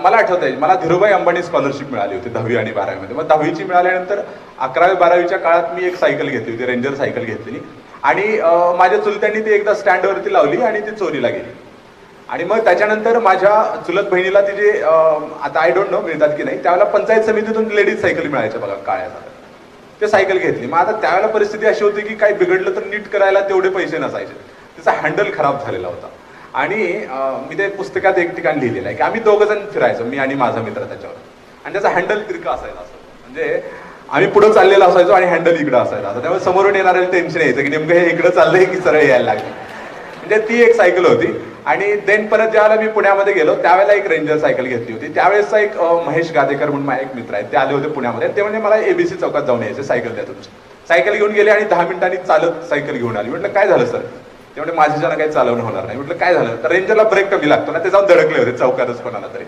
मला आठवतंय, मला धीरूभाई अंबानी स्कॉलरशिप मिळाली होती 10वी आणि 12वी मध्ये. मग 10वीची मिळाल्यानंतर 11वी 12वीच्या काळात मी एक सायकल घेतली होती, रेंजर सायकल घेतलेली. आणि माझ्या चुलत्यांनी ती एकदा स्टँडवरती लावली आणि ती चोरीला गेली. आणि मग त्याच्यानंतर माझ्या चुलत बहिणीला तिचे आता आय डोंट नो मिळतात की नाही, त्यावेळेला पंचायत समितीतून लेडीज सायकल मिळायच्या बघा, काळ्या. ते सायकल घेतली. मग आता त्यावेळेला परिस्थिती अशी होती की काही बिघडलं तर नीट करायला तेवढे पैसे नसायचे. त्याचा हँडल खराब झालेला होता. आणि मी ते पुस्तकात एक ठिकाणी लिहिलेलं आहे की आम्ही दोघं जण फिरायचो, मी आणि माझा मित्र त्याच्यावर. आणि त्याचा हँडल तिरका असायचा असं, म्हणजे आम्ही पुढे चाललेला असायचो आणि हँडल इकडं असायचा असं. त्यामुळे समोरून येणाऱ्याला टेन्शन यायचं की नेमकं हे इकडं चाललंय की सरळ यायला लागलं. म्हणजे ती एक सायकल होती. आणि देन परत ज्यावेळेला मी पुण्यामध्ये गेलो त्यावेळेला एक रेंजर सायकल घेतली होती. त्यावेळेसचा एक महेश गादेकर म्हणून माझे एक मित्र आहेत, ते आले होते पुण्यामध्ये. ते म्हणजे मला एबीसी चौकात जाऊन यायचे, सायकल द्या तुमची. सायकल घेऊन गेले आणि 10 मिनिटांनी चालत सायकल घेऊन आली. म्हटलं काय झालं सर? ते म्हणजे माझ्याच्यानं काही चालवणं होणार नाही. म्हटलं काय झालं? तर रेंजरला ब्रेक कमी लागतो ना, ते जाऊन धडकले होते चौकातच कोणाला तरी.